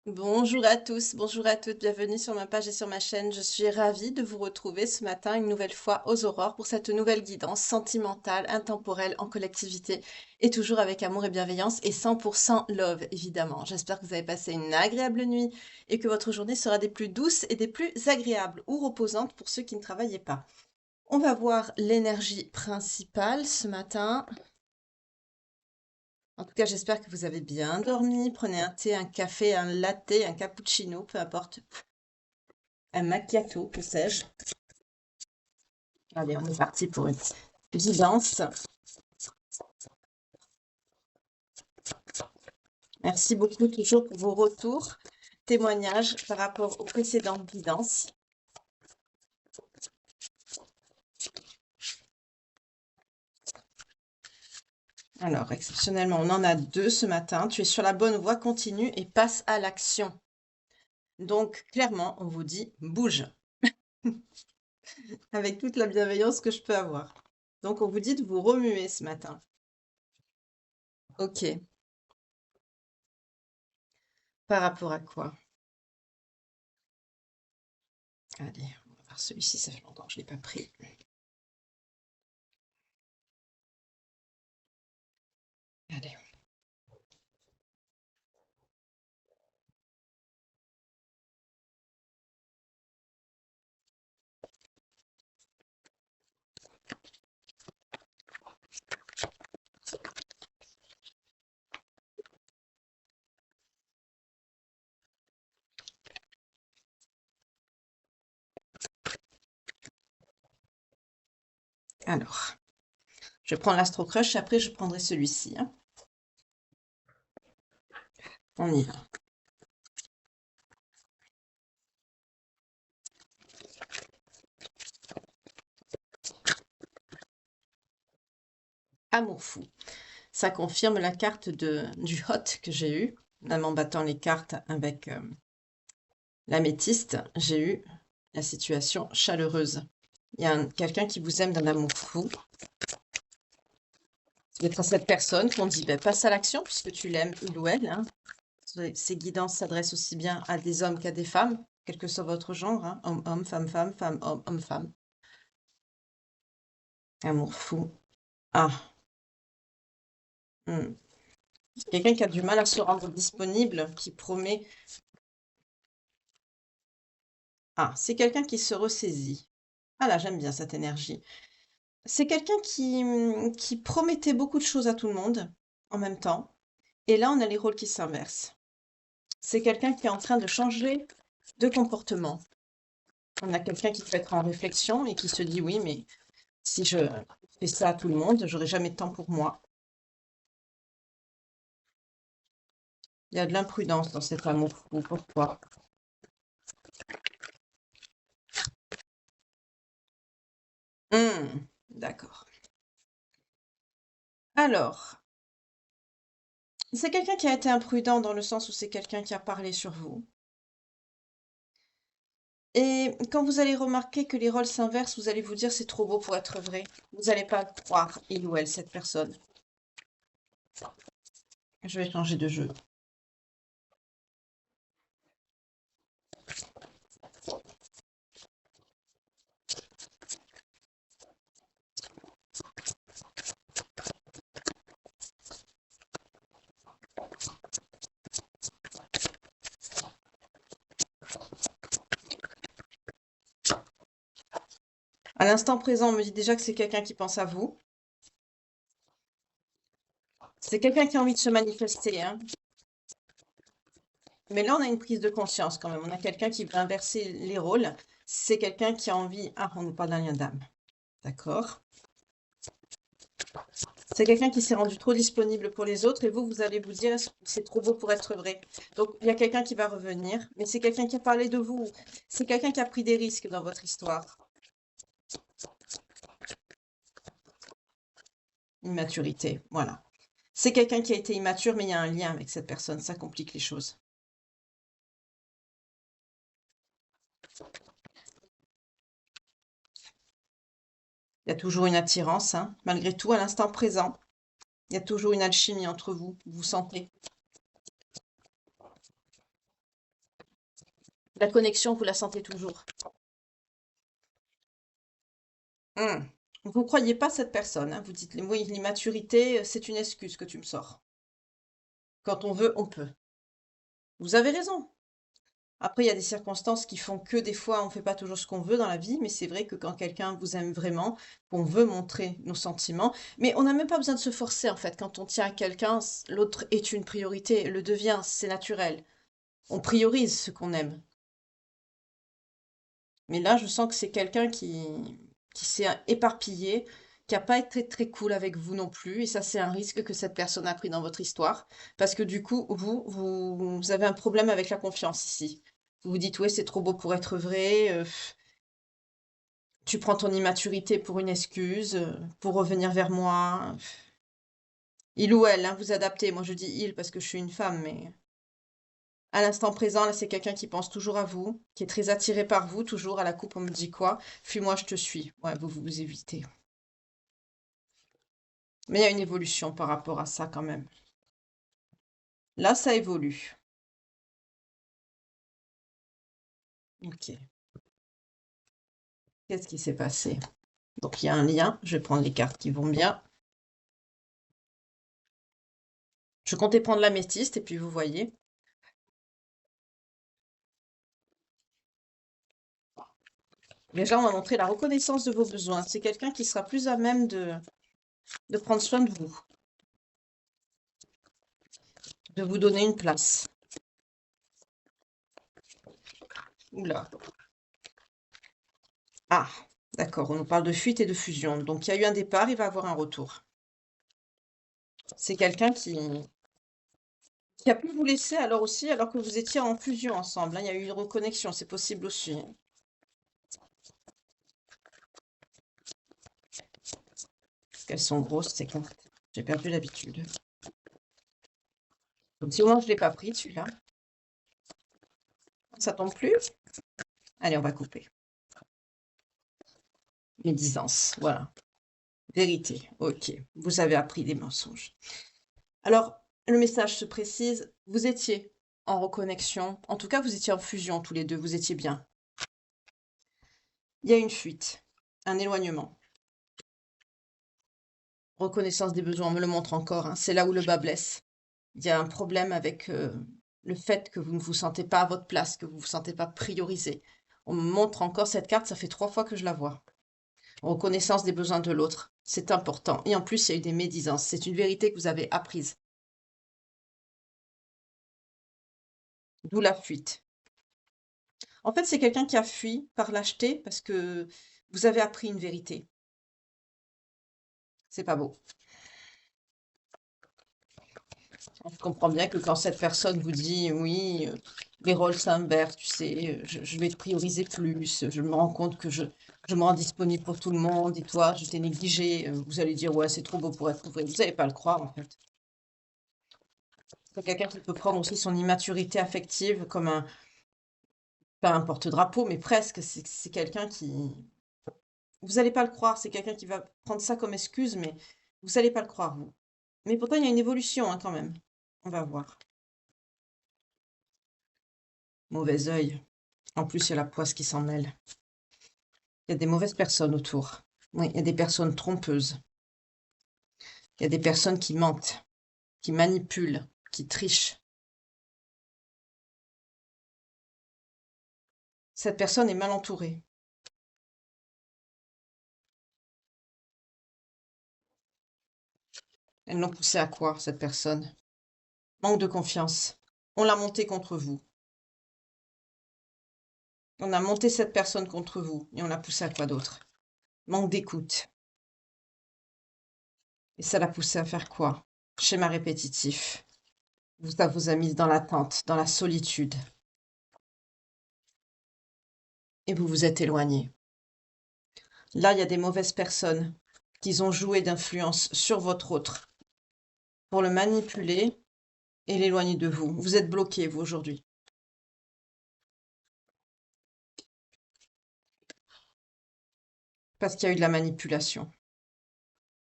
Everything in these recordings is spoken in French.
Bonjour à tous, bonjour à toutes, bienvenue sur ma page et sur ma chaîne. Je suis ravie de vous retrouver ce matin une nouvelle fois aux aurores pour cette nouvelle guidance sentimentale, intemporelle, en collectivité et toujours avec amour et bienveillance et 100% love évidemment. J'espère que vous avez passé une agréable nuit et que votre journée sera des plus douces et des plus agréables ou reposantes pour ceux qui ne travaillaient pas. On va voir l'énergie principale ce matin. En tout cas, j'espère que vous avez bien dormi. Prenez un thé, un café, un latte, un cappuccino, peu importe. Un macchiato, que sais-je. Allez, on est parti pour une guidance. Merci beaucoup toujours pour vos retours, témoignages par rapport aux précédentes guidances. Alors, exceptionnellement, on en a deux ce matin. Tu es sur la bonne voie, continue et passe à l'action. Donc, clairement, on vous dit bouge, avec toute la bienveillance que je peux avoir. Donc, on vous dit de vous remuer ce matin. Ok. Par rapport à quoi? Allez, on va voir celui-ci, ça fait longtemps que je ne l'ai pas pris. Allez. Alors, je vais prendre l'Astro Crush, après je prendrai celui-ci, hein. On y va. Amour fou. Ça confirme la carte du hot que j'ai eu. Même en battant les cartes avec l'améthyste, j'ai eu la situation chaleureuse. Il y a quelqu'un qui vous aime d'un amour fou. C'est peut-être à cette personne qu'on dit ben, passe à l'action puisque tu l'aimes, il ou elle, hein. Ces guidances s'adressent aussi bien à des hommes qu'à des femmes, quel que soit votre genre, hein. Homme, femme, femme, femme, homme, homme, femme. Amour fou. Ah. Hmm. Quelqu'un qui a du mal à se rendre disponible, qui promet. Ah, c'est quelqu'un qui se ressaisit. Ah là, j'aime bien cette énergie. C'est quelqu'un qui promettait beaucoup de choses à tout le monde en même temps. Et là, on a les rôles qui s'inversent. C'est quelqu'un qui est en train de changer de comportement. On a quelqu'un qui peut être en réflexion et qui se dit oui, mais si je fais ça à tout le monde, j'aurai jamais de temps pour moi. Il y a de l'imprudence dans cet amour fou. Pourquoi? D'accord. Alors, c'est quelqu'un qui a été imprudent dans le sens où c'est quelqu'un qui a parlé sur vous. Et quand vous allez remarquer que les rôles s'inversent, vous allez vous dire c'est trop beau pour être vrai. Vous n'allez pas croire, il ou elle, cette personne. Je vais changer de jeu. À l'instant présent, on me dit déjà que c'est quelqu'un qui pense à vous. C'est quelqu'un qui a envie de se manifester, hein. Mais là, on a une prise de conscience quand même. On a quelqu'un qui veut inverser les rôles. C'est quelqu'un qui a envie. Ah, on nous parle d'un lien d'âme. D'accord. C'est quelqu'un qui s'est rendu trop disponible pour les autres et vous allez vous dire c'est trop beau pour être vrai. Donc, il y a quelqu'un qui va revenir, mais c'est quelqu'un qui a parlé de vous. C'est quelqu'un qui a pris des risques dans votre histoire. Immaturité, voilà. C'est quelqu'un qui a été immature, mais il y a un lien avec cette personne. Ça complique les choses. Il y a toujours une attirance, hein, malgré tout, à l'instant présent. Il y a toujours une alchimie entre vous. Vous sentez. La connexion, vous la sentez toujours. Vous ne croyez pas cette personne, hein. Vous dites, oui, l'immaturité, c'est une excuse que tu me sors. Quand on veut, on peut. Vous avez raison. Après, il y a des circonstances qui font que des fois, on ne fait pas toujours ce qu'on veut dans la vie, mais c'est vrai que quand quelqu'un vous aime vraiment, qu'on veut montrer nos sentiments, mais on n'a même pas besoin de se forcer en fait. Quand on tient à quelqu'un, l'autre est une priorité, le devient, c'est naturel. On priorise ce qu'on aime. Mais là, je sens que c'est quelqu'un qui s'est éparpillé, qui n'a pas été très cool avec vous non plus, et ça, c'est un risque que cette personne a pris dans votre histoire, parce que du coup, vous avez un problème avec la confiance ici. Vous vous dites, ouais, c'est trop beau pour être vrai, tu prends ton immaturité pour une excuse, pour revenir vers moi. Il ou elle, hein, vous adaptez. Moi, je dis il parce que je suis une femme, mais à l'instant présent, là, c'est quelqu'un qui pense toujours à vous, qui est très attiré par vous, toujours à la coupe, on me dit quoi? Fuis-moi, je te suis. Ouais, vous évitez. Mais il y a une évolution par rapport à ça quand même. Là, ça évolue. Ok. Qu'est-ce qui s'est passé? Donc, il y a un lien. Je vais prendre les cartes qui vont bien. Je comptais prendre l'améthyste et puis vous voyez. Déjà, on va montrer la reconnaissance de vos besoins. C'est quelqu'un qui sera plus à même de prendre soin de vous donner une place. Oula. Ah, d'accord, on nous parle de fuite et de fusion. Donc, il y a eu un départ, il va avoir un retour. C'est quelqu'un qui a pu vous laisser alors aussi, alors que vous étiez en fusion ensemble, hein. Il y a eu une reconnexion, c'est possible aussi. Parce qu'elles sont grosses, ces cartes. J'ai perdu l'habitude. Donc, si au moins je ne l'ai pas pris, celui-là. Ça tombe plus? Allez, on va couper. Médisance, voilà. Vérité, ok. Vous avez appris des mensonges. Alors, le message se précise, vous étiez en reconnexion, en tout cas, vous étiez en fusion tous les deux, vous étiez bien. Il y a une fuite, un éloignement. Reconnaissance des besoins, on me le montre encore, hein, c'est là où le bas blesse. Il y a un problème avec le fait que vous ne vous sentez pas à votre place, que vous ne vous sentez pas priorisé. On me montre encore cette carte, ça fait 3 fois que je la vois. Reconnaissance des besoins de l'autre, c'est important. Et en plus, il y a eu des médisances, c'est une vérité que vous avez apprise. D'où la fuite. En fait, c'est quelqu'un qui a fui par lâcheté parce que vous avez appris une vérité. C'est pas beau. Je comprends bien que quand cette personne vous dit oui, les rôles s'inversent, tu sais, je vais te prioriser plus, je me rends compte que je me rends disponible pour tout le monde et toi, je t'ai négligé, vous allez dire ouais, c'est trop beau pour être vrai. Vous n'allez pas le croire en fait. C'est quelqu'un qui peut prendre aussi son immaturité affective comme pas un porte-drapeau, mais presque. C'est quelqu'un qui, vous n'allez pas le croire, c'est quelqu'un qui va prendre ça comme excuse, mais vous n'allez pas le croire, vous. Mais pourtant, il y a une évolution hein, quand même. On va voir. Mauvais œil. En plus, il y a la poisse qui s'en mêle. Il y a des mauvaises personnes autour. Oui, il y a des personnes trompeuses. Il y a des personnes qui mentent, qui manipulent, qui trichent. Cette personne est mal entourée. Elles l'ont poussée à quoi, cette personne? Manque de confiance. On l'a montée contre vous. On a monté cette personne contre vous et on l'a poussée à quoi d'autre? Manque d'écoute. Et ça l'a poussée à faire quoi? Schéma répétitif. Ça vous a mis dans l'attente, dans la solitude. Et vous vous êtes éloigné. Là, il y a des mauvaises personnes qui ont joué d'influence sur votre autre pour le manipuler et l'éloigner de vous. Vous êtes bloqué, vous, aujourd'hui. Parce qu'il y a eu de la manipulation.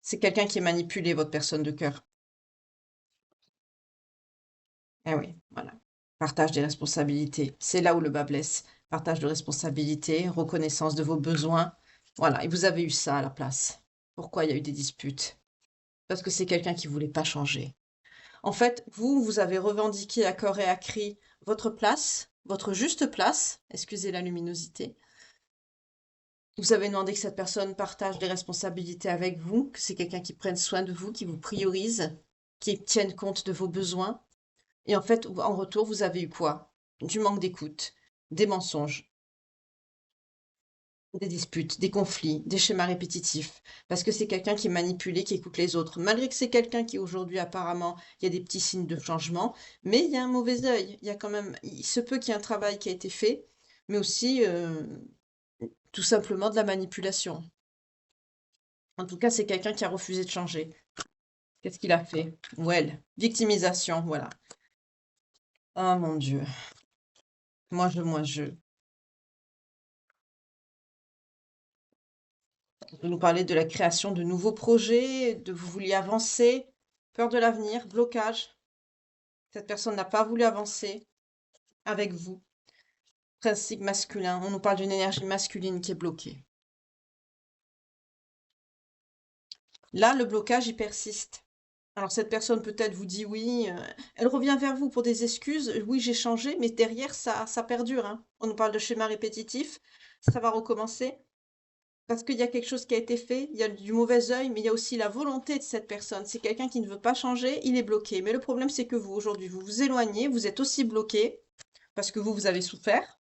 C'est quelqu'un qui a manipulé votre personne de cœur. Eh oui, voilà. Partage des responsabilités. C'est là où le bas blesse. Partage de responsabilités, reconnaissance de vos besoins. Voilà, et vous avez eu ça à la place. Pourquoi il y a eu des disputes? Parce que c'est quelqu'un qui voulait pas changer. En fait, vous avez revendiqué à corps et à cri votre place, votre juste place, excusez la luminosité. Vous avez demandé que cette personne partage des responsabilités avec vous, que c'est quelqu'un qui prenne soin de vous, qui vous priorise, qui tienne compte de vos besoins. Et en fait, en retour, vous avez eu quoi? Du manque d'écoute, des mensonges, des disputes, des conflits, des schémas répétitifs. Parce que c'est quelqu'un qui est manipulé, qui écoute les autres. Malgré que c'est quelqu'un qui aujourd'hui, apparemment, il y a des petits signes de changement, mais il y a un mauvais œil. Il y a quand même, il se peut qu'il y ait un travail qui a été fait, mais aussi tout simplement de la manipulation. En tout cas, c'est quelqu'un qui a refusé de changer. Qu'est-ce qu'il a fait? Ou elle. Victimisation, voilà. Oh mon Dieu. Moi, je. Vous nous parlez de la création de nouveaux projets, de vous vouliez avancer, peur de l'avenir, blocage. Cette personne n'a pas voulu avancer avec vous. Principe masculin. On nous parle d'une énergie masculine qui est bloquée. Là, le blocage, il persiste. Alors cette personne peut-être vous dit oui, elle revient vers vous pour des excuses. Oui, j'ai changé, mais derrière, ça perdure, hein. On nous parle de schéma répétitif. Ça va recommencer. Parce qu'il y a quelque chose qui a été fait, il y a du mauvais œil, mais il y a aussi la volonté de cette personne. C'est quelqu'un qui ne veut pas changer, il est bloqué. Mais le problème, c'est que vous, aujourd'hui, vous vous éloignez, vous êtes aussi bloqué, parce que vous avez souffert.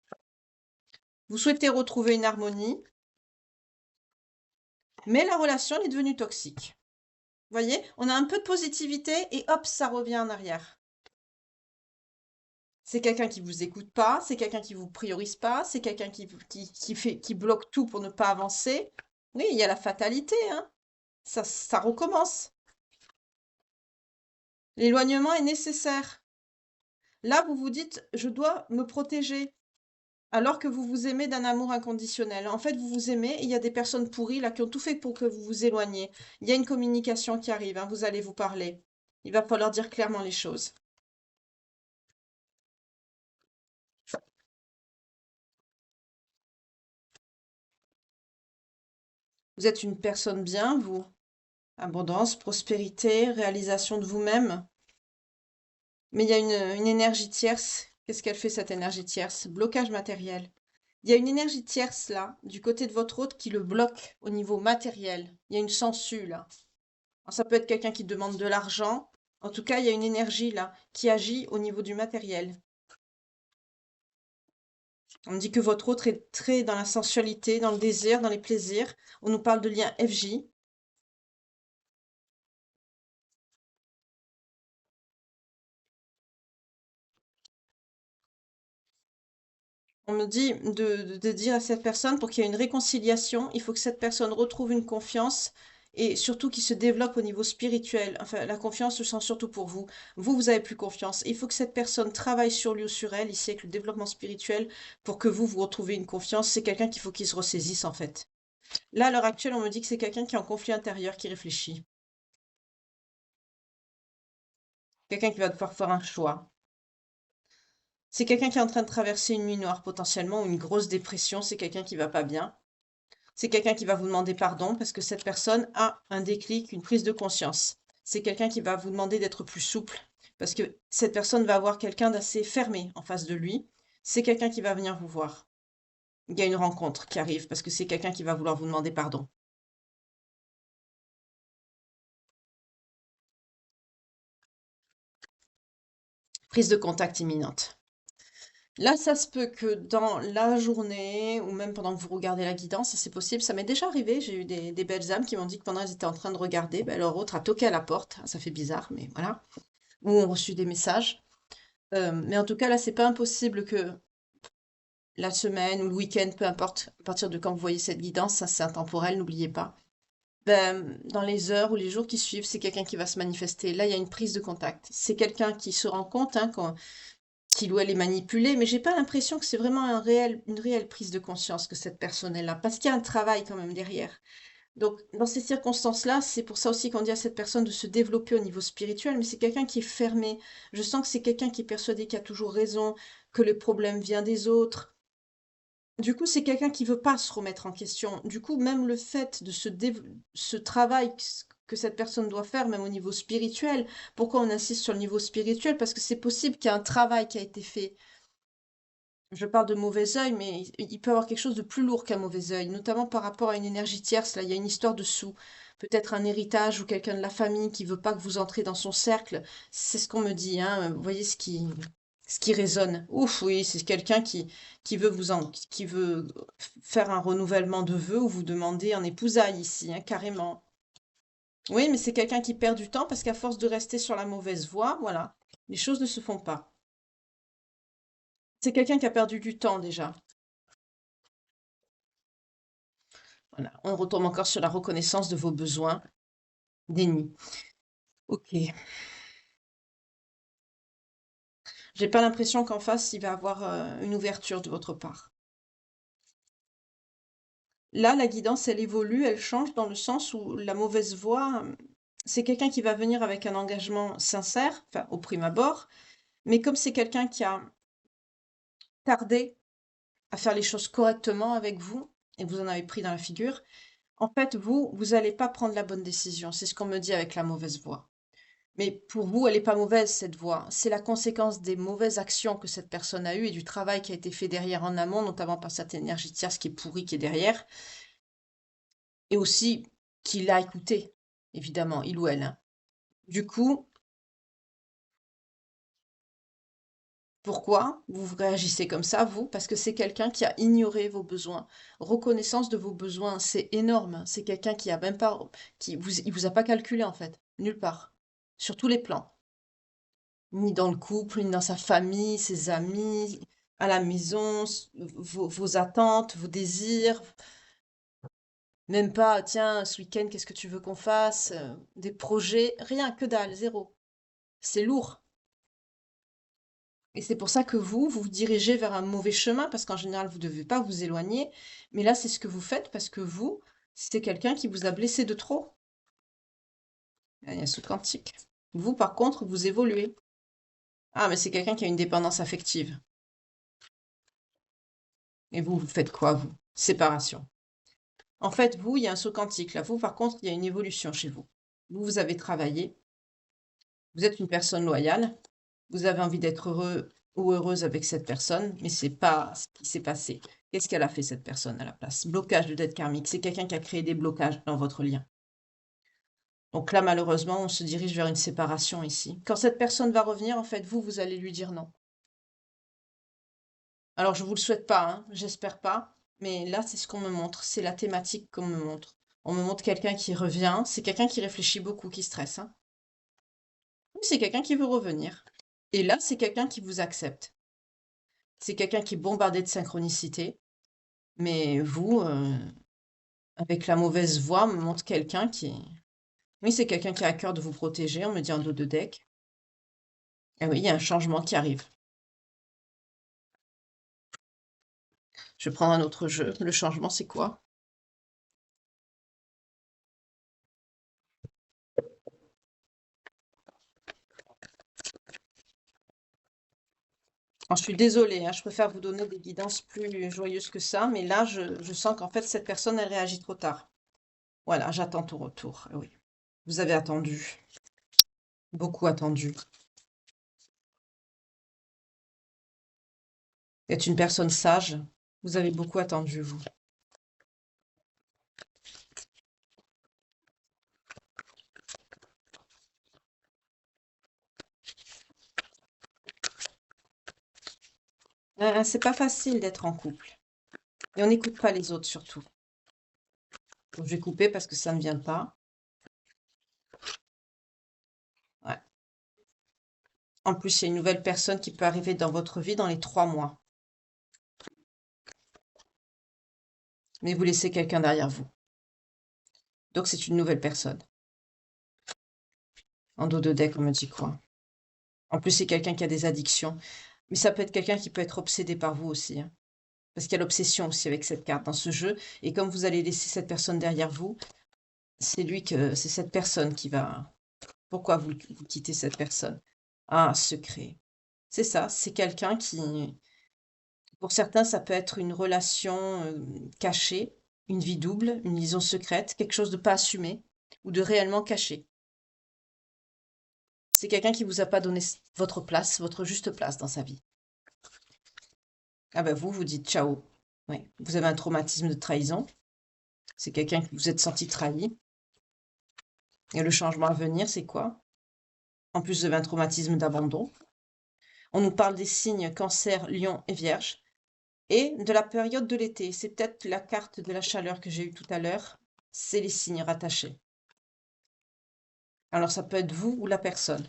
Vous souhaitez retrouver une harmonie, mais la relation elle est devenue toxique. Vous voyez, on a un peu de positivité et hop, ça revient en arrière. C'est quelqu'un qui vous écoute pas, c'est quelqu'un qui vous priorise pas, c'est quelqu'un qui bloque tout pour ne pas avancer. Oui, il y a la fatalité, hein. Ça recommence. L'éloignement est nécessaire. Là, vous vous dites, je dois me protéger, alors que vous vous aimez d'un amour inconditionnel. En fait, vous vous aimez et il y a des personnes pourries là qui ont tout fait pour que vous vous éloigniez. Il y a une communication qui arrive, hein, vous allez vous parler. Il va falloir dire clairement les choses. Vous êtes une personne bien, vous. Abondance, prospérité, réalisation de vous-même. Mais il y a une énergie tierce. Qu'est-ce qu'elle fait, cette énergie tierce? Blocage matériel. Il y a une énergie tierce là, du côté de votre hôte, qui le bloque au niveau matériel. Il y a une sangsue là. Alors, ça peut être quelqu'un qui demande de l'argent. En tout cas, il y a une énergie là qui agit au niveau du matériel. On me dit que votre autre est très dans la sensualité, dans le désir, dans les plaisirs. On nous parle de lien FJ. On me dit de dire à cette personne, pour qu'il y ait une réconciliation, il faut que cette personne retrouve une confiance et surtout qu'il se développe au niveau spirituel. Enfin, la confiance, je sens surtout pour vous. Vous avez plus confiance. Il faut que cette personne travaille sur lui ou sur elle, ici avec le développement spirituel, pour que vous retrouvez une confiance. C'est quelqu'un qu'il faut qu'il se ressaisisse, en fait. Là, à l'heure actuelle, on me dit que c'est quelqu'un qui est en conflit intérieur, qui réfléchit. Quelqu'un qui va devoir faire un choix. C'est quelqu'un qui est en train de traverser une nuit noire potentiellement ou une grosse dépression. C'est quelqu'un qui va pas bien. C'est quelqu'un qui va vous demander pardon parce que cette personne a un déclic, une prise de conscience. C'est quelqu'un qui va vous demander d'être plus souple parce que cette personne va avoir quelqu'un d'assez fermé en face de lui. C'est quelqu'un qui va venir vous voir. Il y a une rencontre qui arrive parce que c'est quelqu'un qui va vouloir vous demander pardon. Prise de contact imminente. Là, ça se peut que dans la journée ou même pendant que vous regardez la guidance, ça, c'est possible. Ça m'est déjà arrivé. J'ai eu des belles âmes qui m'ont dit que pendant qu'elles étaient en train de regarder, ben, leur autre a toqué à la porte. Ça fait bizarre, mais voilà. Ou ont reçu des messages. Mais en tout cas, là, c'est pas impossible que la semaine ou le week-end, peu importe, à partir de quand vous voyez cette guidance, ça c'est intemporel, n'oubliez pas. Ben, dans les heures ou les jours qui suivent, c'est quelqu'un qui va se manifester. Là, il y a une prise de contact. C'est quelqu'un qui se rend compte hein, qu'il ou elle est manipulé, mais j'ai pas l'impression que c'est vraiment une réelle prise de conscience que cette personne est là, parce qu'il y a un travail quand même derrière. Donc, dans ces circonstances-là, c'est pour ça aussi qu'on dit à cette personne de se développer au niveau spirituel, mais c'est quelqu'un qui est fermé. Je sens que c'est quelqu'un qui est persuadé qu'il a toujours raison, que le problème vient des autres. Du coup, c'est quelqu'un qui veut pas se remettre en question. Du coup, même le fait de ce travail que cette personne doit faire, même au niveau spirituel, pourquoi on insiste sur le niveau spirituel? Parce que c'est possible qu'il y ait un travail qui a été fait. Je parle de mauvais œil, mais il peut y avoir quelque chose de plus lourd qu'un mauvais œil, notamment par rapport à une énergie tierce. Là, il y a une histoire dessous. Peut-être un héritage ou quelqu'un de la famille qui veut pas que vous entrez dans son cercle. C'est ce qu'on me dit, hein. Vous voyez ce qui résonne. Ouf, oui, c'est quelqu'un qui veut qui veut faire un renouvellement de vœux ou vous demander en épousailles ici, hein, carrément. Oui, mais c'est quelqu'un qui perd du temps parce qu'à force de rester sur la mauvaise voie, voilà, les choses ne se font pas. C'est quelqu'un qui a perdu du temps déjà. Voilà, on retombe encore sur la reconnaissance de vos besoins. Déni. Ok. J'ai pas l'impression qu'en face, il va avoir une ouverture de votre part. Là, la guidance, elle évolue, elle change dans le sens où la mauvaise voie, c'est quelqu'un qui va venir avec un engagement sincère, enfin, au prime abord, mais comme c'est quelqu'un qui a tardé à faire les choses correctement avec vous, et vous en avez pris dans la figure, en fait, vous n'allez pas prendre la bonne décision. C'est ce qu'on me dit avec la mauvaise voie. Mais pour vous, elle n'est pas mauvaise, cette voie. C'est la conséquence des mauvaises actions que cette personne a eues et du travail qui a été fait derrière en amont, notamment par cette énergie tierce qui est pourrie, qui est derrière, et aussi qu'il l'a écouté, évidemment, il ou elle, hein. Du coup, pourquoi vous réagissez comme ça, vous? Parce que c'est quelqu'un qui a ignoré vos besoins. Reconnaissance de vos besoins, c'est énorme, hein. C'est quelqu'un qui a même pas, il vous a pas calculé, en fait. Nulle part. Sur tous les plans. Ni dans le couple, ni dans sa famille, ses amis, à la maison, vos attentes, vos désirs. Même pas, tiens, ce week-end, qu'est-ce que tu veux qu'on fasse? Des projets, rien, que dalle, zéro. C'est lourd. Et c'est pour ça que vous dirigez vers un mauvais chemin, parce qu'en général, vous ne devez pas vous éloigner. Mais là, c'est ce que vous faites parce que vous, c'est quelqu'un qui vous a blessé de trop. Il y a ce quantique. Vous, par contre, vous évoluez. Ah, mais c'est quelqu'un qui a une dépendance affective. Et vous faites quoi, vous? Séparation. En fait, vous, il y a un saut quantique. Là, vous, par contre, il y a une évolution chez vous. Vous avez travaillé. Vous êtes une personne loyale. Vous avez envie d'être heureux ou heureuse avec cette personne, mais c'est pas ce qui s'est passé. Qu'est-ce qu'elle a fait, cette personne, à la place? Blocage de dette karmique. C'est quelqu'un qui a créé des blocages dans votre lien. Donc là, malheureusement, on se dirige vers une séparation ici. Quand cette personne va revenir, en fait, vous allez lui dire non. Alors, je vous le souhaite pas, hein, j'espère pas, mais là, c'est ce qu'on me montre, c'est la thématique qu'on me montre. On me montre quelqu'un qui revient, c'est quelqu'un qui réfléchit beaucoup, qui stresse, hein. Oui, c'est quelqu'un qui veut revenir. Et là, c'est quelqu'un qui vous accepte. C'est quelqu'un qui est bombardé de synchronicité, mais vous, avec la mauvaise voix, me montre quelqu'un qui... Oui, c'est quelqu'un qui a à cœur de vous protéger, on me dit en dos de deck. Et oui, il y a un changement qui arrive. Je vais prendre un autre jeu. Le changement, c'est quoi? Alors, je suis désolée, hein, je préfère vous donner des guidances plus joyeuses que ça, mais là, je sens qu'en fait, cette personne, elle réagit trop tard. Voilà, j'attends ton retour. Oui, vous avez attendu, beaucoup attendu. Vous êtes une personne sage, vous avez beaucoup attendu, vous. C'est pas facile d'être en couple. Et on n'écoute pas les autres, surtout. Donc, je vais couper parce que ça ne vient pas. Ouais. En plus, il y a une nouvelle personne qui peut arriver dans votre vie dans les 3 mois. Mais vous laissez quelqu'un derrière vous. Donc, c'est une nouvelle personne. En dos de deck, on me dit quoi? En plus, c'est quelqu'un qui a des addictions. Mais ça peut être quelqu'un qui peut être obsédé par vous aussi, hein. Parce qu'il y a l'obsession aussi avec cette carte dans ce jeu. Et comme vous allez laisser cette personne derrière vous, c'est cette personne qui va... Pourquoi vous quittez cette personne? Ah, un secret. C'est ça, c'est quelqu'un qui... Pour certains, ça peut être une relation cachée, une vie double, une liaison secrète, quelque chose de pas assumé ou de réellement caché. C'est quelqu'un qui vous a pas donné votre place, votre juste place dans sa vie. Ah ben vous, vous dites ciao. Oui. Vous avez un traumatisme de trahison. C'est quelqu'un que vous êtes senti trahi. Et le changement à venir, c'est quoi? En plus, vous avez un traumatisme d'abandon. On nous parle des signes cancer, lion et vierge. Et de la période de l'été. C'est peut-être la carte de la chaleur que j'ai eue tout à l'heure. C'est les signes rattachés. Alors ça peut être vous ou la personne.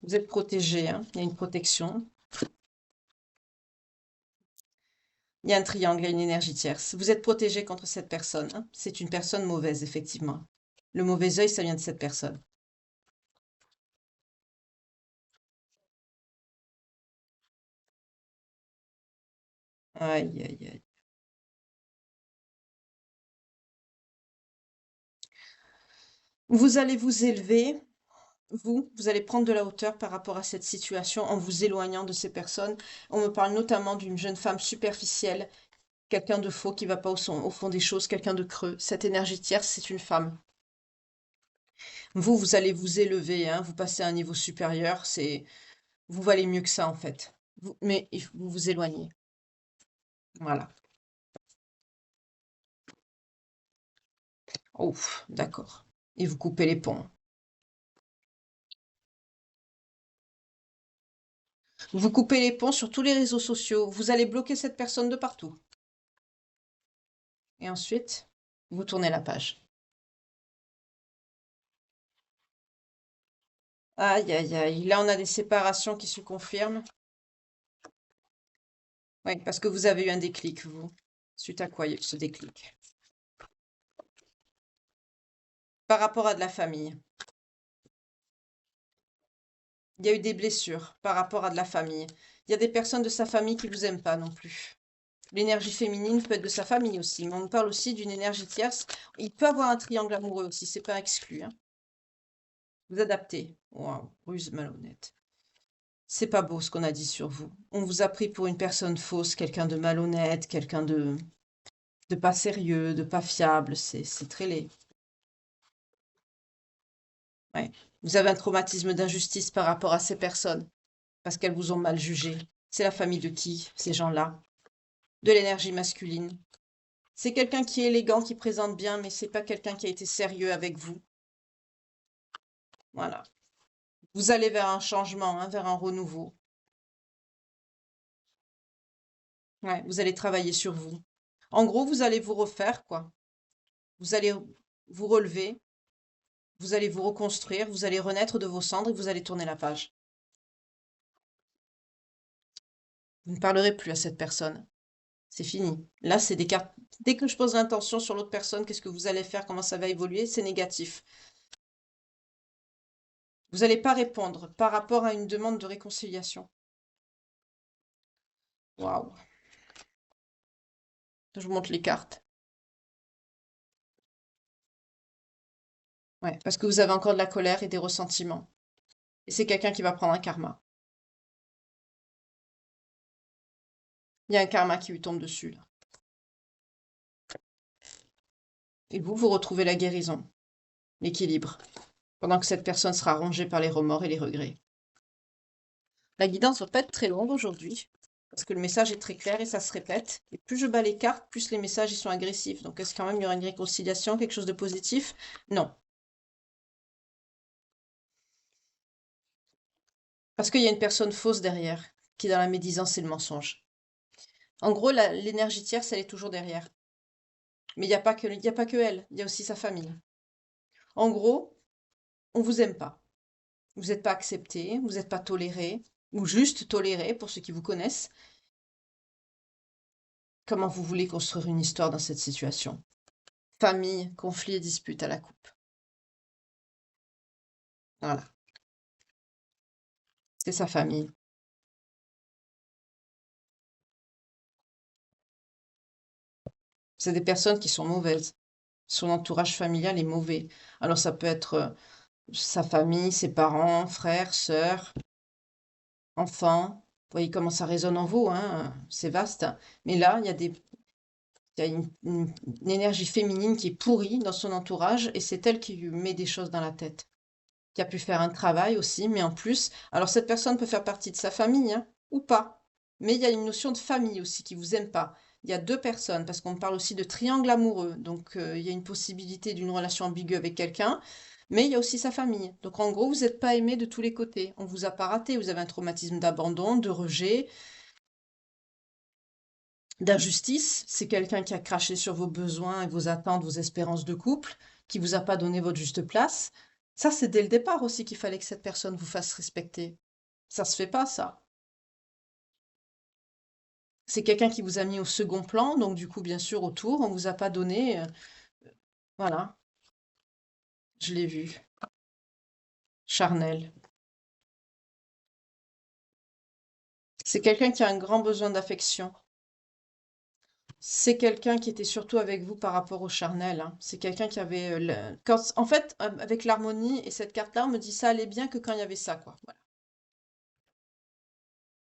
Vous êtes protégé, hein, il y a une protection. Il y a un triangle, il y a une énergie tierce. Vous êtes protégé contre cette personne, hein. C'est une personne mauvaise, effectivement. Le mauvais œil, ça vient de cette personne. Aïe, aïe, aïe. Vous allez vous élever, vous allez prendre de la hauteur par rapport à cette situation en vous éloignant de ces personnes. On me parle notamment d'une jeune femme superficielle, quelqu'un de faux qui va pas au fond des choses, quelqu'un de creux. Cette énergie tierce, c'est une femme. Vous allez vous élever, hein, vous passez à un niveau supérieur, vous valez mieux que ça en fait. Mais vous vous éloignez. Voilà. Ouf, d'accord. Et vous coupez les ponts. Vous coupez les ponts sur tous les réseaux sociaux. Vous allez bloquer cette personne de partout. Et ensuite, vous tournez la page. Aïe, aïe, aïe. Là, on a des séparations qui se confirment. Oui, parce que vous avez eu un déclic, vous. Suite à quoi il y a eu ce déclic? Par rapport à de la famille. Il y a eu des blessures par rapport à de la famille. Il y a des personnes de sa famille qui vous aiment pas non plus. L'énergie féminine peut être de sa famille aussi, mais on nous parle aussi d'une énergie tierce. Il peut avoir un triangle amoureux aussi, c'est pas exclu, hein. Vous adaptez. Waouh, ruse malhonnête. C'est pas beau ce qu'on a dit sur vous. On vous a pris pour une personne fausse, quelqu'un de malhonnête, quelqu'un de pas sérieux, de pas fiable. C'est très laid. Ouais. Vous avez un traumatisme d'injustice par rapport à ces personnes, parce qu'elles vous ont mal jugé. C'est la famille de qui, ces gens-là? De l'énergie masculine. C'est quelqu'un qui est élégant, qui présente bien, mais c'est pas quelqu'un qui a été sérieux avec vous. Voilà. Vous allez vers un changement, hein, vers un renouveau. Ouais, vous allez travailler sur vous. En gros, vous allez vous refaire, quoi. Vous allez vous relever, vous allez vous reconstruire, vous allez renaître de vos cendres et vous allez tourner la page. Vous ne parlerez plus à cette personne. C'est fini. Là, c'est des cartes. Dès que je pose l'intention sur l'autre personne, qu'est-ce que vous allez faire, comment ça va évoluer, c'est négatif. Vous n'allez pas répondre par rapport à une demande de réconciliation. Waouh. Je vous montre les cartes. Ouais, parce que vous avez encore de la colère et des ressentiments. Et c'est quelqu'un qui va prendre un karma. Il y a un karma qui lui tombe dessus, là. Et vous retrouvez la guérison, l'équilibre, pendant que cette personne sera rongée par les remords et les regrets. La guidance va pas être très longue aujourd'hui, parce que le message est très clair et ça se répète. Et plus je bats les cartes, plus les messages ils sont agressifs. Donc est-ce quand même il y aura une réconciliation, quelque chose de positif? Non. Parce qu'il y a une personne fausse derrière, qui est dans la médisance et le mensonge. En gros, l'énergie tierce, elle est toujours derrière. Mais il y a pas que elle, il y a aussi sa famille. En gros, on vous aime pas. Vous n'êtes pas accepté, vous n'êtes pas toléré, ou juste toléré pour ceux qui vous connaissent. Comment vous voulez construire une histoire dans cette situation? Famille, conflit et dispute à la coupe. Voilà, c'est sa famille. C'est des personnes qui sont mauvaises. Son entourage familial est mauvais. Alors ça peut être sa famille, ses parents, frères, sœurs. enfant. Vous voyez comment ça résonne en vous, hein, c'est vaste. Mais là, il y a une énergie féminine qui est pourrie dans son entourage et c'est elle qui lui met des choses dans la tête. Qui a pu faire un travail aussi, mais en plus, alors cette personne peut faire partie de sa famille, hein, ou pas. Mais il y a une notion de famille aussi qui vous aime pas. Il y a deux personnes, parce qu'on parle aussi de triangle amoureux. Donc il y a une possibilité d'une relation ambiguë avec quelqu'un, mais il y a aussi sa famille. Donc en gros, vous n'êtes pas aimé de tous les côtés. On vous a pas raté. Vous avez un traumatisme d'abandon, de rejet, d'injustice. C'est quelqu'un qui a craché sur vos besoins et vos attentes, vos espérances de couple, qui vous a pas donné votre juste place. Ça, c'est dès le départ aussi qu'il fallait que cette personne vous fasse respecter. Ça se fait pas, ça. C'est quelqu'un qui vous a mis au second plan, donc du coup, bien sûr, autour, on vous a pas donné. Voilà, je l'ai vu. Charnel. C'est quelqu'un qui a un grand besoin d'affection. C'est quelqu'un qui était surtout avec vous par rapport au charnel, hein. C'est quelqu'un qui avait... en fait, avec l'harmonie et cette carte-là, on me dit ça allait bien que quand il y avait ça, quoi. Voilà.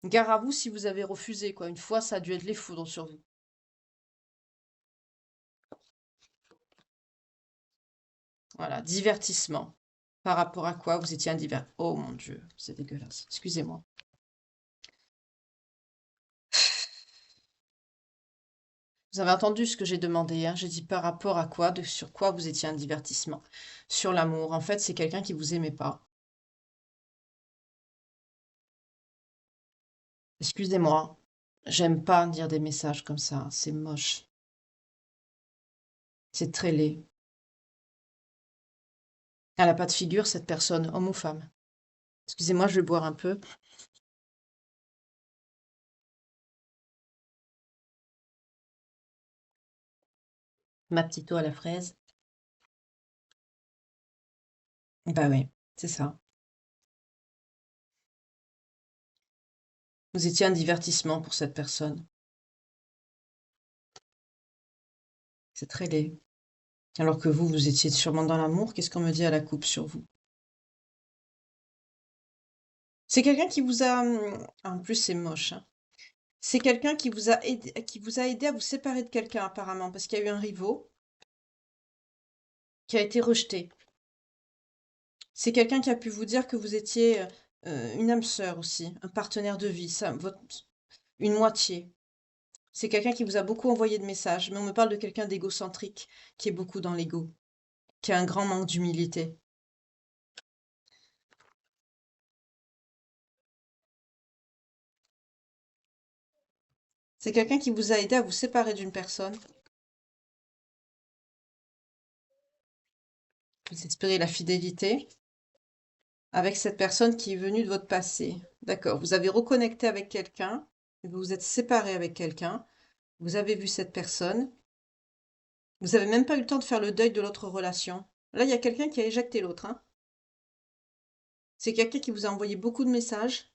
Gare à vous si vous avez refusé, quoi. Une fois, ça a dû être les foudres sur vous. Voilà, divertissement. Par rapport à quoi vous étiez un divers. Oh mon Dieu, c'est dégueulasse. Excusez-moi. Vous avez entendu ce que j'ai demandé, hein? J'ai dit par rapport à quoi, sur quoi vous étiez un divertissement. Sur l'amour. En fait, c'est quelqu'un qui vous aimait pas. Excusez-moi. J'aime pas dire des messages comme ça. C'est moche. C'est très laid. Elle a pas de figure, cette personne, homme ou femme. Excusez-moi, je vais boire un peu. Ma petite eau à la fraise. Bah oui, c'est ça. Vous étiez un divertissement pour cette personne. C'est très laid. Alors que vous, vous étiez sûrement dans l'amour. Qu'est-ce qu'on me dit à la coupe sur vous? C'est quelqu'un qui vous a... En plus, c'est moche, hein. C'est quelqu'un qui vous a aidé à vous séparer de quelqu'un apparemment, parce qu'il y a eu un rivaux qui a été rejeté. C'est quelqu'un qui a pu vous dire que vous étiez une âme sœur aussi, un partenaire de vie, ça, une moitié. C'est quelqu'un qui vous a beaucoup envoyé de messages, mais on me parle de quelqu'un d'égocentrique, qui est beaucoup dans l'ego, qui a un grand manque d'humilité. C'est quelqu'un qui vous a aidé à vous séparer d'une personne. Vous espérez la fidélité avec cette personne qui est venue de votre passé. D'accord, vous avez reconnecté avec quelqu'un, vous vous êtes séparé avec quelqu'un, vous avez vu cette personne, vous avez même pas eu le temps de faire le deuil de l'autre relation. Là, il y a quelqu'un qui a éjecté l'autre, hein. C'est quelqu'un qui vous a envoyé beaucoup de messages.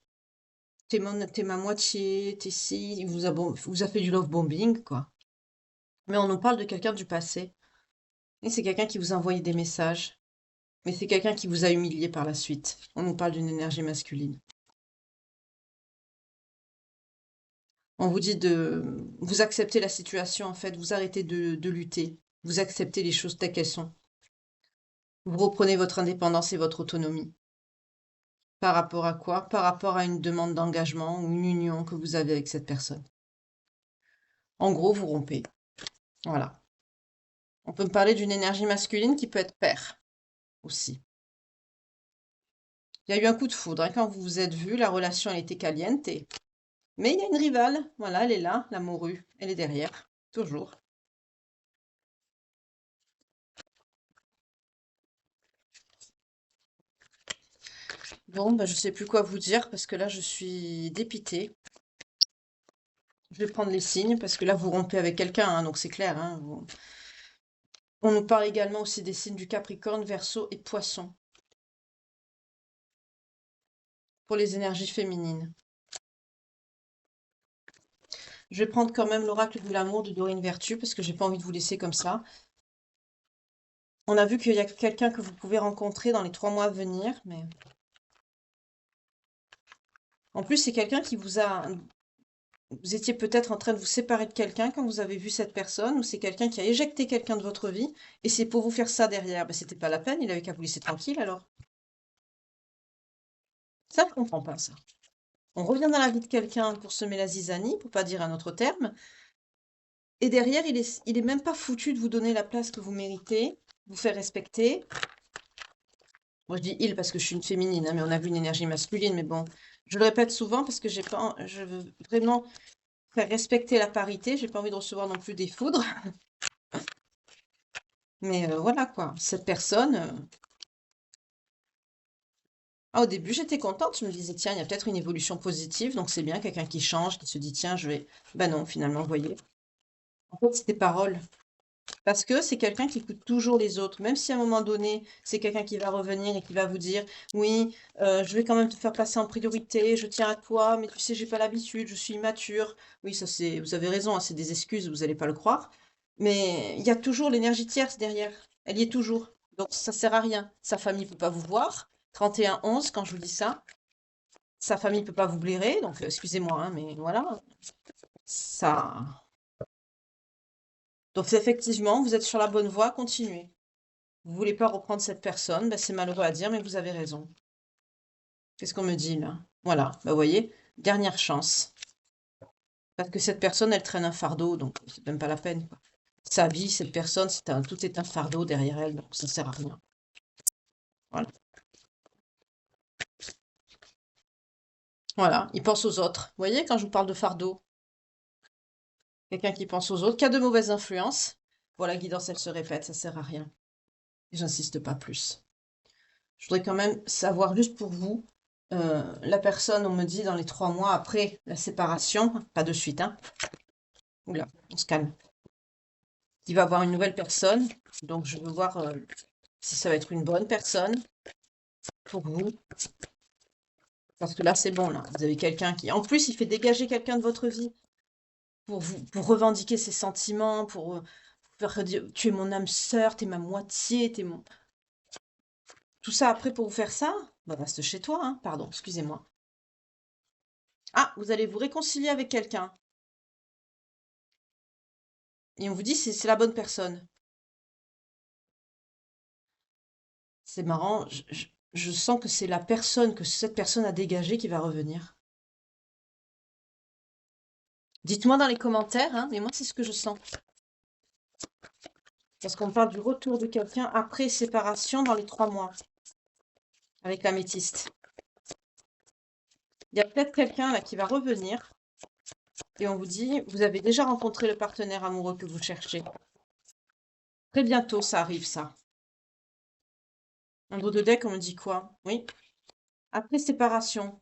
T'es ma moitié, t'es ci, vous a fait du love bombing, quoi. Mais on nous parle de quelqu'un du passé. Et c'est quelqu'un qui vous a envoyé des messages. Mais c'est quelqu'un qui vous a humilié par la suite. On nous parle d'une énergie masculine. On vous dit de vous accepter la situation, en fait, vous arrêtez de lutter, vous acceptez les choses telles qu'elles sont. Vous reprenez votre indépendance et votre autonomie. Par rapport à quoi? Par rapport à une demande d'engagement ou une union que vous avez avec cette personne. En gros, vous rompez. Voilà. On peut me parler d'une énergie masculine qui peut être père aussi. Il y a eu un coup de foudre, hein, quand vous vous êtes vus, la relation elle était caliente. Mais il y a une rivale, voilà, elle est là, la morue, elle est derrière, toujours. Bon, bah, je sais plus quoi vous dire parce que là, je suis dépitée. Je vais prendre les signes parce que là, vous rompez avec quelqu'un, hein, donc c'est clair, hein, on nous parle également aussi des signes du Capricorne, Verseau et Poisson pour les énergies féminines. Je vais prendre quand même l'oracle de l'amour de Dorine Vertu parce que j'ai pas envie de vous laisser comme ça. On a vu qu'il y a quelqu'un que vous pouvez rencontrer dans les 3 mois à venir, mais En plus, c'est quelqu'un qui vous a... Vous étiez peut-être en train de vous séparer de quelqu'un quand vous avez vu cette personne, ou c'est quelqu'un qui a éjecté quelqu'un de votre vie, et c'est pour vous faire ça derrière. Ben, c'était pas la peine, il avait qu'à vous laisser tranquille alors. Ça, je comprends pas ça. On revient dans la vie de quelqu'un pour semer la zizanie, pour pas dire un autre terme, et derrière, il est même pas foutu de vous donner la place que vous méritez, vous faire respecter. Moi, je dis il parce que je suis une féminine, hein, mais on a vu une énergie masculine, mais bon, je le répète souvent parce que j'ai pas, je veux vraiment faire respecter la parité, j'ai pas envie de recevoir non plus des foudres, mais voilà quoi, cette personne, ah, au début j'étais contente, je me disais tiens, il y a peut-être une évolution positive, donc c'est bien quelqu'un qui change, qui se dit tiens, je vais, ben non, finalement, vous voyez, en fait, c'est des paroles. Parce que c'est quelqu'un qui écoute toujours les autres, même si à un moment donné, c'est quelqu'un qui va revenir et qui va vous dire, oui, je vais quand même te faire passer en priorité, je tiens à toi, mais tu sais, j'ai pas l'habitude, je suis immature. Oui, ça c'est, vous avez raison, hein, c'est des excuses, vous allez pas le croire. Mais il y a toujours l'énergie tierce derrière. Elle y est toujours. Donc ça sert à rien. Sa famille peut pas vous voir. 31-11, quand je vous dis ça, sa famille peut pas vous blairer, donc excusez-moi, hein, mais voilà. Ça. Donc effectivement, vous êtes sur la bonne voie, continuez. Vous voulez pas reprendre cette personne, ben, c'est malheureux à dire, mais vous avez raison. Qu'est-ce qu'on me dit là? Voilà, bah, vous voyez, dernière chance. Parce que cette personne, elle traîne un fardeau, donc c'est même pas la peine, quoi. Sa vie, cette personne, tout est un fardeau derrière elle, donc ça sert à rien. Voilà. Voilà, il pense aux autres. Vous voyez, quand je vous parle de fardeau, quelqu'un qui pense aux autres, qui a de mauvaises influences, voilà, la guidance, elle se répète, ça sert à rien. Et j'insiste pas plus. Je voudrais quand même savoir, juste pour vous, la personne, on me dit, dans les 3 mois après la séparation, pas de suite, hein. Oula, on se calme. Il va avoir une nouvelle personne, donc je veux voir si ça va être une bonne personne pour vous. Parce que là, c'est bon, là. Vous avez quelqu'un qui, en plus, il fait dégager quelqu'un de votre vie pour vous, pour revendiquer ses sentiments, pour faire dire, tu es mon âme sœur, t'es ma moitié, t'es mon... Tout ça après pour vous faire ça? Bah, reste chez toi, hein. Pardon, excusez-moi. Ah, vous allez vous réconcilier avec quelqu'un. Et on vous dit c'est la bonne personne. C'est marrant, je sens que c'est la personne que cette personne a dégagée qui va revenir. Dites-moi dans les commentaires, hein, mais moi c'est ce que je sens. Parce qu'on parle du retour de quelqu'un après séparation dans les 3 mois, avec l'améthyste. Il y a peut-être quelqu'un là qui va revenir, et on vous dit, vous avez déjà rencontré le partenaire amoureux que vous cherchez. Très bientôt, ça arrive, ça. Un dos de deck, on me dit quoi? Oui. Après séparation,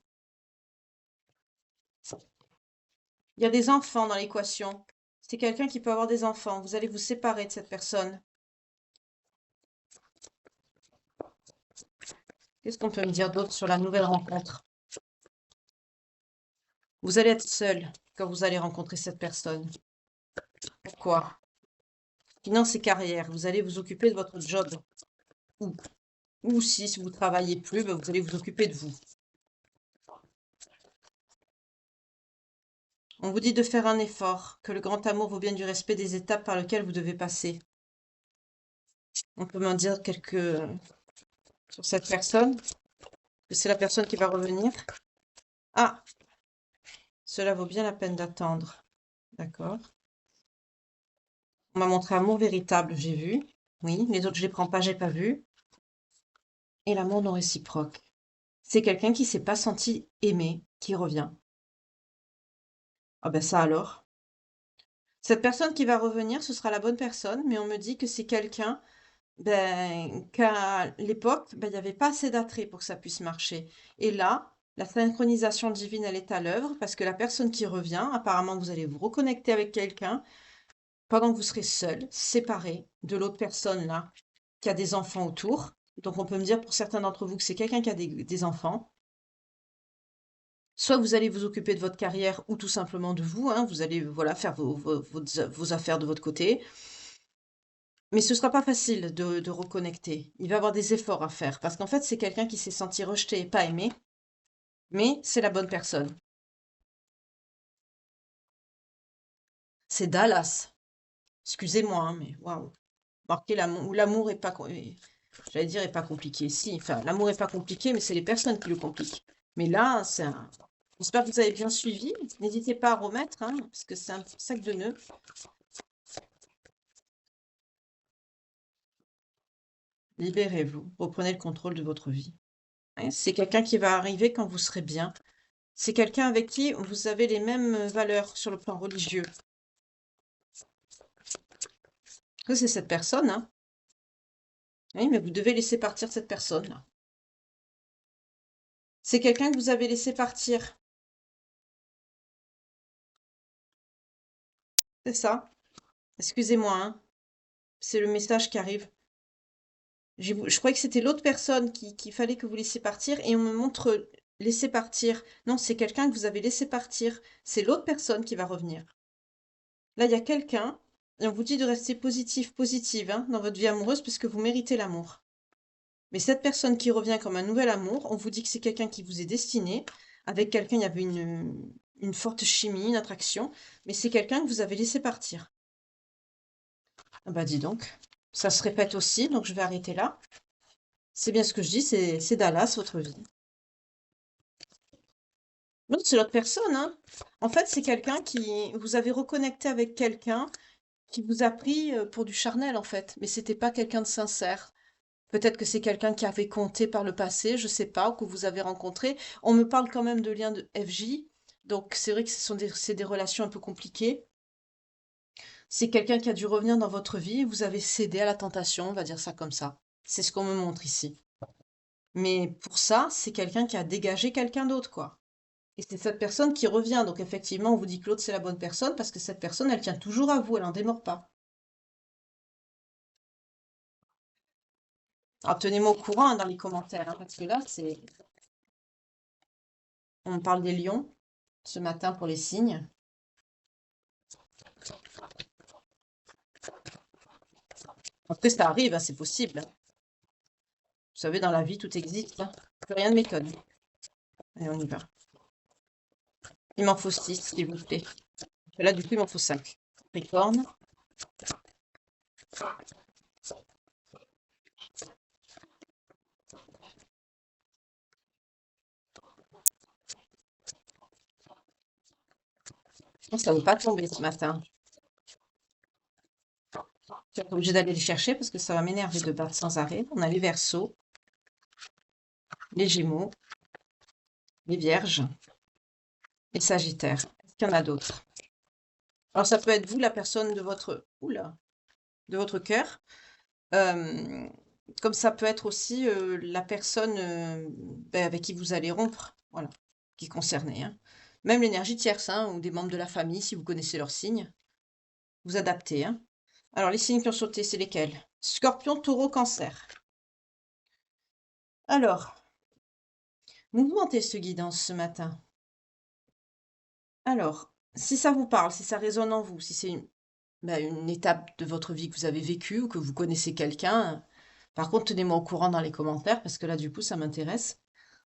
il y a des enfants dans l'équation. C'est quelqu'un qui peut avoir des enfants. Vous allez vous séparer de cette personne. Qu'est-ce qu'on peut me dire d'autre sur la nouvelle rencontre? Vous allez être seul quand vous allez rencontrer cette personne. Pourquoi? Finance et carrière. Vous allez vous occuper de votre job. Ou, ou si vous ne travaillez plus, ben, vous allez vous occuper de vous. On vous dit de faire un effort, que le grand amour vaut bien du respect des étapes par lesquelles vous devez passer. On peut m'en dire quelques sur cette personne, que c'est la personne qui va revenir. Ah, cela vaut bien la peine d'attendre. D'accord. On m'a montré amour véritable, j'ai vu. Oui, les autres, je les prends pas, j'ai pas vu. Et l'amour non réciproque. C'est quelqu'un qui s'est pas senti aimé, qui revient. Ah ben ça alors. Cette personne qui va revenir, ce sera la bonne personne, mais on me dit que c'est quelqu'un, ben, qu'à l'époque, ben, il n'y avait pas assez d'attrait pour que ça puisse marcher. Et là, la synchronisation divine, elle est à l'œuvre, parce que la personne qui revient, apparemment, vous allez vous reconnecter avec quelqu'un, pendant que vous serez seul, séparé de l'autre personne là, qui a des enfants autour. Donc on peut me dire pour certains d'entre vous que c'est quelqu'un qui a des enfants. Soit vous allez vous occuper de votre carrière ou tout simplement de vous, hein, vous allez voilà, faire vos affaires de votre côté. Mais ce ne sera pas facile de reconnecter. Il va y avoir des efforts à faire parce qu'en fait, c'est quelqu'un qui s'est senti rejeté et pas aimé. Mais c'est la bonne personne. C'est Dallas. Excusez-moi, hein, mais waouh. Marquez l'amour est pas, j'allais dire, est pas compliqué. Si, enfin, l'amour est pas compliqué, mais c'est les personnes qui le compliquent. Mais là, c'est un. J'espère que vous avez bien suivi. N'hésitez pas à remettre, hein, parce que c'est un sac de nœuds. Libérez-vous. Reprenez le contrôle de votre vie. Hein, c'est quelqu'un qui va arriver quand vous serez bien. C'est quelqu'un avec qui vous avez les mêmes valeurs sur le plan religieux. Ça, c'est cette personne, hein. Oui, mais vous devez laisser partir cette personne-là. C'est quelqu'un que vous avez laissé partir. C'est ça. Excusez-moi, hein. C'est le message qui arrive. Je croyais que c'était l'autre personne qu'il fallait que vous laissiez partir et on me montre laisser partir. Non, c'est quelqu'un que vous avez laissé partir. C'est l'autre personne qui va revenir. Là, il y a quelqu'un et on vous dit de rester positif, positive, hein, dans votre vie amoureuse parce que vous méritez l'amour. Mais cette personne qui revient comme un nouvel amour, on vous dit que c'est quelqu'un qui vous est destiné. Avec quelqu'un, il y avait une forte chimie, une attraction, mais c'est quelqu'un que vous avez laissé partir. Ah bah dis donc, ça se répète aussi, donc je vais arrêter là. C'est bien ce que je dis, c'est Dallas, votre vie. Non, c'est l'autre personne, hein. En fait, c'est quelqu'un qui... Vous avez reconnecté avec quelqu'un qui vous a pris pour du charnel, en fait. Mais c'était pas quelqu'un de sincère. Peut-être que c'est quelqu'un qui avait compté par le passé, je sais pas, ou que vous avez rencontré. On me parle quand même de liens de FJ. Donc c'est vrai que c'est des relations un peu compliquées. C'est quelqu'un qui a dû revenir dans votre vie, vous avez cédé à la tentation, on va dire ça comme ça. C'est ce qu'on me montre ici. Mais pour ça, c'est quelqu'un qui a dégagé quelqu'un d'autre, quoi. Et c'est cette personne qui revient. Donc effectivement, on vous dit que l'autre, c'est la bonne personne parce que cette personne, elle tient toujours à vous, elle n'en démord pas. Alors tenez-moi au courant hein, dans les commentaires, hein, parce que là, c'est... On parle des lions ce matin pour les signes. Après, ça arrive, hein, c'est possible. Vous savez, dans la vie, tout existe. Hein. Plus rien ne m'étonne. Allez, on y va. Il m'en faut 6, s'il vous plaît. Là, du coup, il m'en faut 5. Capricorne. Je pense que ça ne veut pas tomber ce matin. Je vais être obligée d'aller les chercher parce que ça va m'énerver de battre sans arrêt. On a les Verseaux, les Gémeaux, les Vierges, les Sagittaires. Est-ce qu'il y en a d'autres? Alors, ça peut être vous, la personne de votre... Oula, de votre cœur. Euh, Comme ça peut être aussi la personne ben, avec qui vous allez rompre. Voilà, qui est concernée. Hein. Même l'énergie tierce, hein, ou des membres de la famille, si vous connaissez leurs signes. Vous adaptez. Hein. Alors, les signes qui ont sauté, c'est lesquels? Scorpion, Taureau, Cancer. Alors, mouvementez ce guidance ce matin. Alors, si ça vous parle, si ça résonne en vous, si c'est une étape de votre vie que vous avez vécue ou que vous connaissez quelqu'un, par contre, tenez-moi au courant dans les commentaires parce que là, du coup, ça m'intéresse.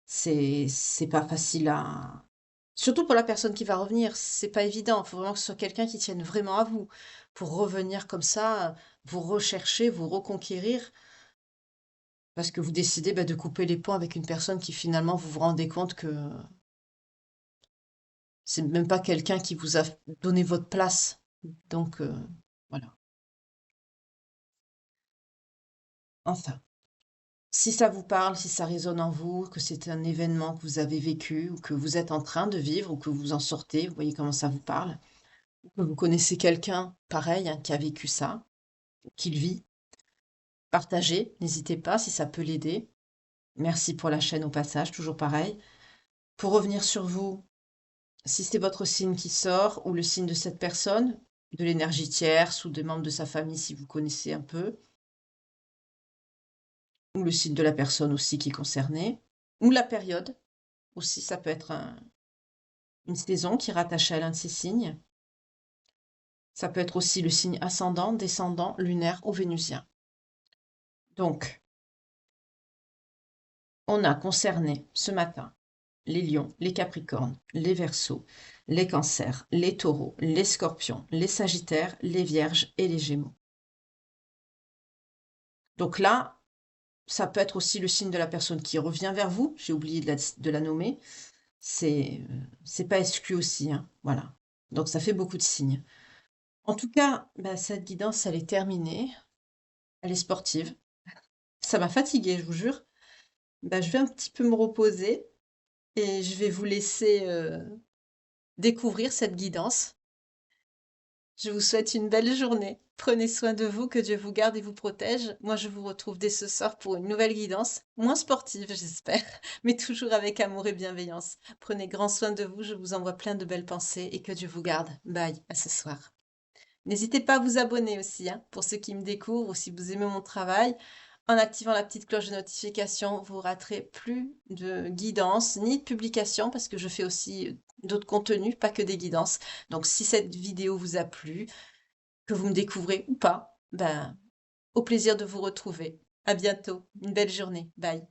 C'est pas facile à... Surtout pour la personne qui va revenir, c'est pas évident. Il faut vraiment que ce soit quelqu'un qui tienne vraiment à vous pour revenir comme ça, vous rechercher, vous reconquérir. Parce que vous décidez de couper les ponts avec une personne qui finalement vous vous rendez compte que c'est même pas quelqu'un qui vous a donné votre place. Donc voilà. Enfin, si ça vous parle, si ça résonne en vous, que c'est un événement que vous avez vécu ou que vous êtes en train de vivre ou que vous en sortez, vous voyez comment ça vous parle, ou que vous connaissez quelqu'un pareil hein, qui a vécu ça, qui le vit, partagez, n'hésitez pas si ça peut l'aider. Merci pour la chaîne au passage, toujours pareil. Pour revenir sur vous, si c'est votre signe qui sort ou le signe de cette personne, de l'énergie tierce ou des membres de sa famille si vous connaissez un peu, ou le signe de la personne aussi qui est concernée, ou la période aussi, ça peut être une saison qui est rattachée à l'un de ces signes. Ça peut être aussi le signe ascendant, descendant, lunaire ou vénusien. Donc, on a concerné ce matin les lions, les capricornes, les verseaux, les cancers, les taureaux, les scorpions, les sagittaires, les vierges et les gémeaux. Donc là, ça peut être aussi le signe de la personne qui revient vers vous. J'ai oublié de la nommer. C'est pas exclu aussi, hein, voilà. Donc ça fait beaucoup de signes. En tout cas, bah, cette guidance, elle est terminée. Elle est sportive. Ça m'a fatiguée, je vous jure. Bah, je vais un petit peu me reposer et je vais vous laisser découvrir cette guidance. Je vous souhaite une belle journée. Prenez soin de vous, que Dieu vous garde et vous protège. Moi, je vous retrouve dès ce soir pour une nouvelle guidance, moins sportive, j'espère, mais toujours avec amour et bienveillance. Prenez grand soin de vous, je vous envoie plein de belles pensées et que Dieu vous garde. Bye, à ce soir. N'hésitez pas à vous abonner aussi, hein, pour ceux qui me découvrent ou si vous aimez mon travail. En activant la petite cloche de notification, vous raterez plus de guidance ni de publication parce que je fais aussi d'autres contenus, pas que des guidances. Donc si cette vidéo vous a plu, que vous me découvrez ou pas, ben, au plaisir de vous retrouver. À bientôt. Une belle journée. Bye.